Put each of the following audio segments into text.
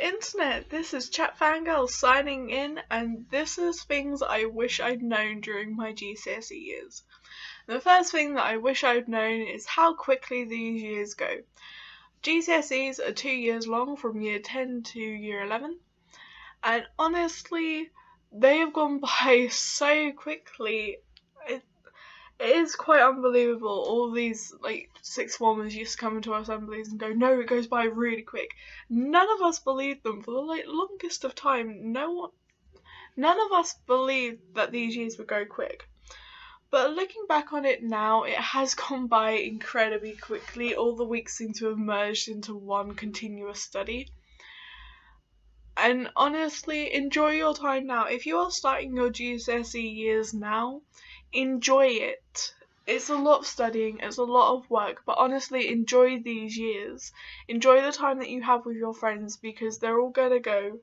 internet, this is Chat Fangirl signing in, and this is things I wish I'd known during my GCSE years. The first thing that I wish I'd known is how quickly these years go. GCSEs are 2 years long from year 10 to year 11, and honestly, they have gone by so quickly. It is quite unbelievable. All these sixth formers used to come into our assemblies and go, "No, it goes by really quick." None of us believed them for the longest of time. None of us believed that these years would go quick. But looking back on it now, it has gone by incredibly quickly. All the weeks seem to have merged into one continuous study. And honestly, enjoy your time now. If you are starting your GCSE years now, enjoy it. It's a lot of studying, it's a lot of work, but honestly, enjoy these years. Enjoy the time that you have with your friends, because they're all going to go,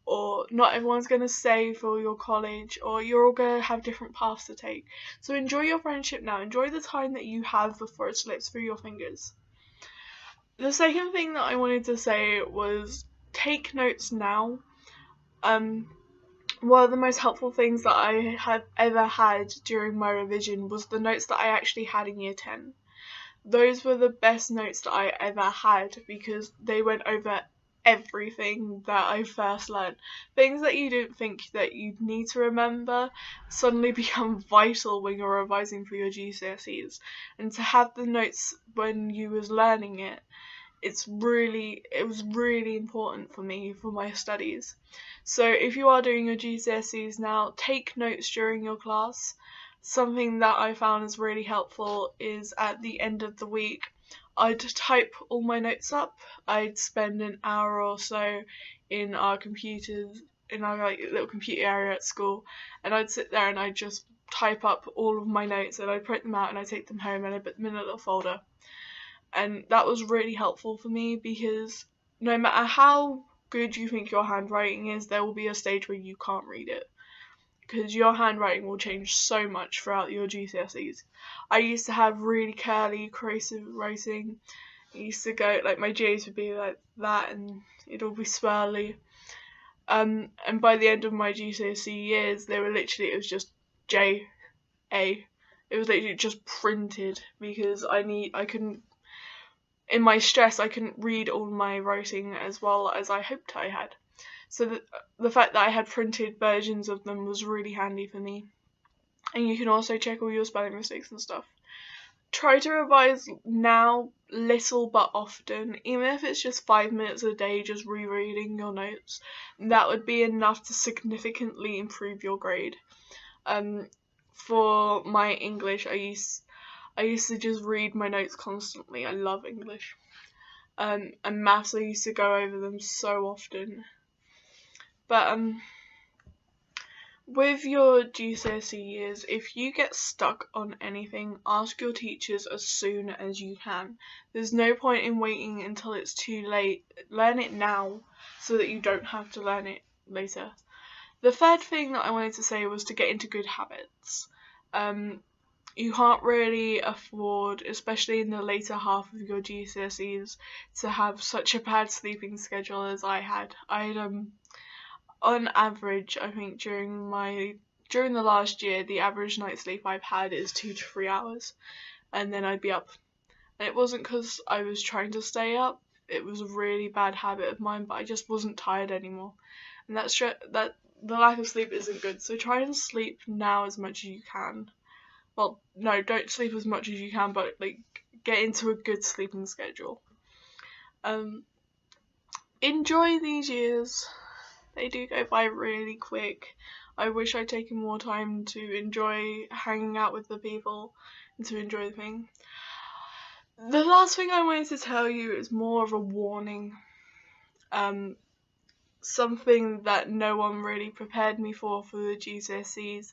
or not everyone's going to stay for your college, or you're all going to have different paths to take. So enjoy your friendship now. Enjoy the time that you have before it slips through your fingers. The second thing that I wanted to say was take notes now. One of the most helpful things that I have ever had during my revision was the notes that I actually had in year 10. Those were the best notes that I ever had, because they went over everything that I first learned. Things that you didn't think that you'd need to remember suddenly become vital when you're revising for your GCSEs. And to have the notes when you was learning it, it was really important for me for my studies. So if you are doing your GCSEs now, take notes during your class. Something that I found is really helpful is at the end of the week, I'd type all my notes up. I'd spend an hour or so in our computers, in our little computer area at school, and I'd sit there and I'd just type up all of my notes, and I'd print them out and I'd take them home and I'd put them in a little folder. And that was really helpful for me, because no matter how good you think your handwriting is, there will be a stage where you can't read it, because your handwriting will change so much throughout your GCSEs. I used to have really curly, cursive writing. I used to go, my J's would be like that, and it'd all be swirly. And by the end of my GCSE years, it was just J, A. It was literally just printed, because in my stress, I couldn't read all my writing as well as I hoped I had. So the fact that I had printed versions of them was really handy for me. And you can also check all your spelling mistakes and stuff. Try to revise now, little but often. Even if it's just 5 minutes a day just rereading your notes, that would be enough to significantly improve your grade. For my English, I used to just read my notes constantly. I love English. And maths, I used to go over them so often. But with your GCSE years, if you get stuck on anything, ask your teachers as soon as you can. There's no point in waiting until it's too late. Learn it now so that you don't have to learn it later. The third thing that I wanted to say was to get into good habits. You can't really afford, especially in the later half of your GCSEs, to have such a bad sleeping schedule as I had. On average, I think during the last year, the average night's sleep I've had is 2 to 3 hours, and then I'd be up. And it wasn't because I was trying to stay up. It was a really bad habit of mine, but I just wasn't tired anymore. And that the lack of sleep isn't good. So try and sleep now as much as you can. Well, no, don't sleep as much as you can, but get into a good sleeping schedule. Enjoy these years. They do go by really quick. I wish I'd taken more time to enjoy hanging out with the people and to enjoy the thing. The last thing I wanted to tell you is more of a warning. Something that no one really prepared me for the GCSEs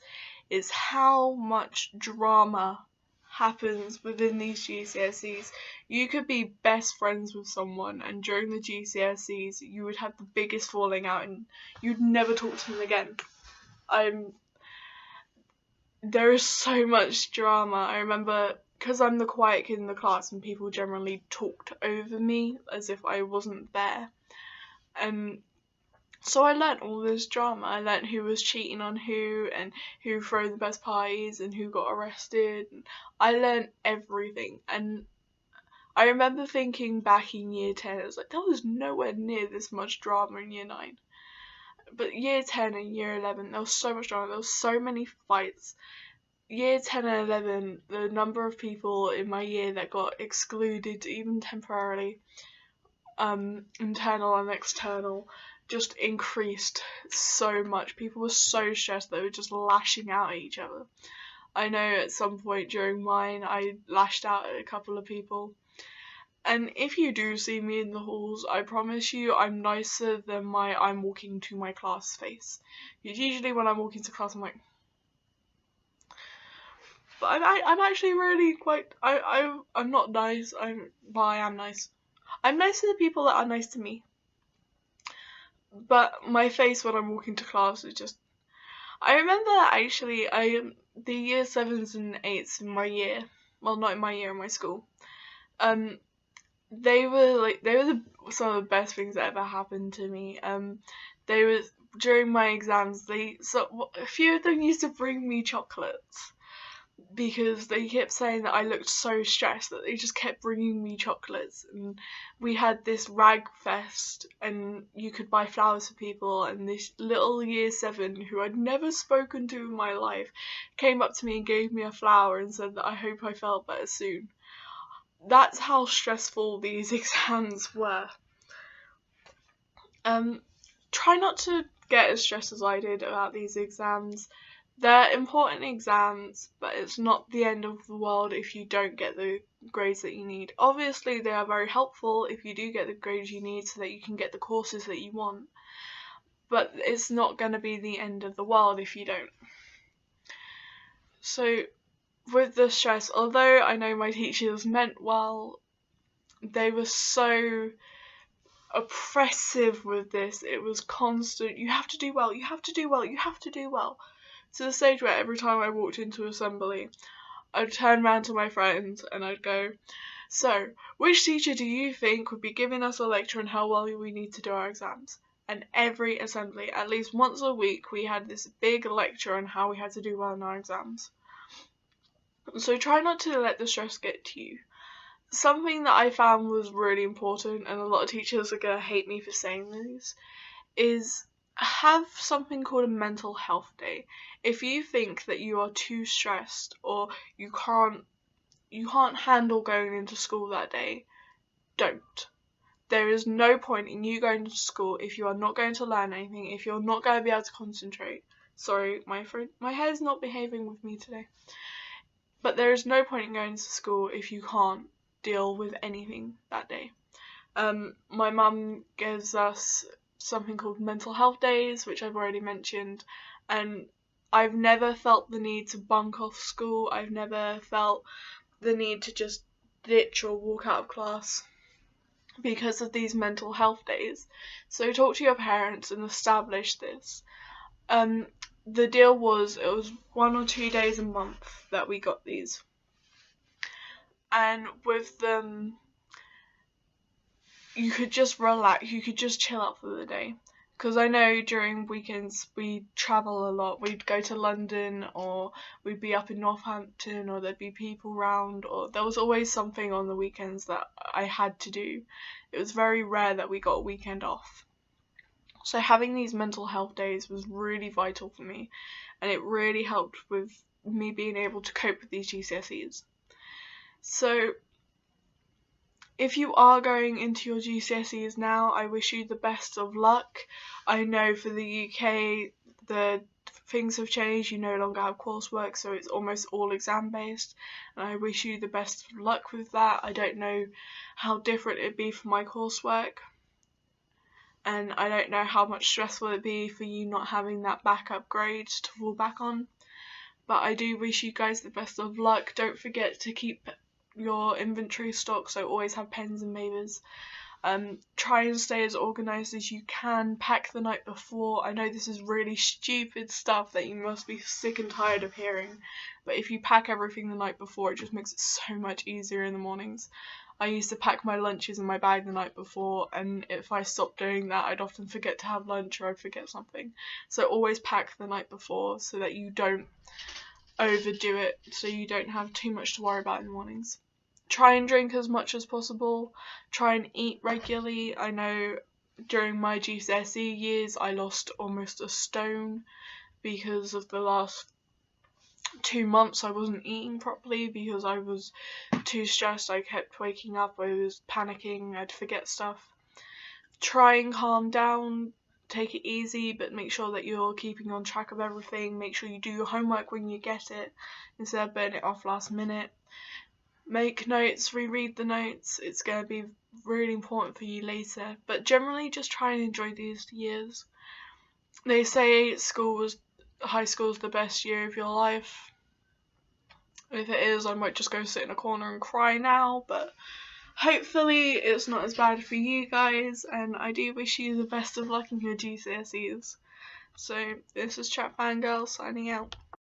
is how much drama happens within these GCSEs. You could be best friends with someone, and during the GCSEs you would have the biggest falling out and you'd never talk to them again. There is so much drama. I remember, because I'm the quiet kid in the class and people generally talked over me as if I wasn't there. And so I learnt all this drama. I learnt who was cheating on who, and who threw the best parties, and who got arrested. I learnt everything. And I remember thinking back in year 10, it was like, there was nowhere near this much drama in year 9. But year 10 and year 11, there was so much drama, there was so many fights. Year 10 and 11, the number of people in my year that got excluded, even temporarily, internal and external, just increased so much. People were so stressed, they were just lashing out at each other. I know at some point during mine, I lashed out at a couple of people. And if you do see me in the halls, I promise you I'm nicer than my I'm walking to my class face. Because usually when I'm walking to class, I'm like... But I'm actually really quite... I'm not nice, well, I am nice. I'm nice to the people that are nice to me. But my face when I'm walking to class is just... I remember actually, the year 7s and 8s in my year, well, not in my year, in my school, they were some of the best things that ever happened to me. They were, during my exams, a few of them used to bring me chocolates, because they kept saying that I looked so stressed that they just kept bringing me chocolates. And we had this rag fest, and you could buy flowers for people, and this little year 7 who I'd never spoken to in my life came up to me and gave me a flower and said that I hope I felt better soon. That's how stressful these exams were. Try not to get as stressed as I did about these exams. They're important exams, but it's not the end of the world if you don't get the grades that you need. Obviously, they are very helpful if you do get the grades you need so that you can get the courses that you want. But it's not going to be the end of the world if you don't. So, with the stress, although I know my teachers meant well, they were so oppressive with this. It was constant, you have to do well, you have to do well, you have to do well. To the stage where every time I walked into assembly, I'd turn around to my friends and I'd go, so, which teacher do you think would be giving us a lecture on how well we need to do our exams? And every assembly, at least once a week, we had this big lecture on how we had to do well in our exams. So try not to let the stress get to you. Something that I found was really important, and a lot of teachers are going to hate me for saying this, is have something called a mental health day. If you think that you are too stressed or you can't handle going into school that day, don't. There is no point in you going to school if you are not going to learn anything, if you're not going to be able to concentrate. Sorry, my hair's not behaving with me today. But there is no point in going to school if you can't deal with anything that day. My mum gives us something called mental health days, which I've already mentioned, and I've never felt the need to bunk off school. I've never felt the need to just ditch or walk out of class because of these mental health days. So talk to your parents and establish this. The deal was, it was 1 or 2 days a month that we got these. And with them, you could just relax, you could just chill out for the day. Because I know during weekends we travel a lot. We'd go to London, or we'd be up in Northampton, or there'd be people round, or there was always something on the weekends that I had to do. It was very rare that we got a weekend off. So having these mental health days was really vital for me, and it really helped with me being able to cope with these GCSEs. So if you are going into your GCSEs now, I wish you the best of luck. I know for the UK, the things have changed. You no longer have coursework, so it's almost all exam based, and I wish you the best of luck with that. I don't know how different it'd be for my coursework, and I don't know how much stress will it be for you not having that backup grade to fall back on. But I do wish you guys the best of luck. Don't forget to keep your inventory stock, so always have pens and papers. Try and stay as organised as you can. Pack the night before. I know this is really stupid stuff that you must be sick and tired of hearing, but if you pack everything the night before, it just makes it so much easier in the mornings. I used to pack my lunches in my bag the night before, and if I stopped doing that, I'd often forget to have lunch or I'd forget something. So always pack the night before so that you don't overdo it, so you don't have too much to worry about in the mornings. Try and drink as much as possible. Try and eat regularly. I know during my GCSE years I lost almost a stone because of the last 2 months I wasn't eating properly because I was too stressed. I kept waking up, I was panicking, I'd forget stuff. Try and calm down, take it easy, but make sure that you're keeping on track of everything. Make sure you do your homework when you get it instead of burning it off last minute. Make notes, reread the notes. It's going to be really important for you later. But generally, just try and enjoy these years. They say high school is the best year of your life. If it is, I might just go sit in a corner and cry now, but hopefully it's not as bad for you guys, and I do wish you the best of luck in your GCSEs. So this is Chat Fangirl signing out.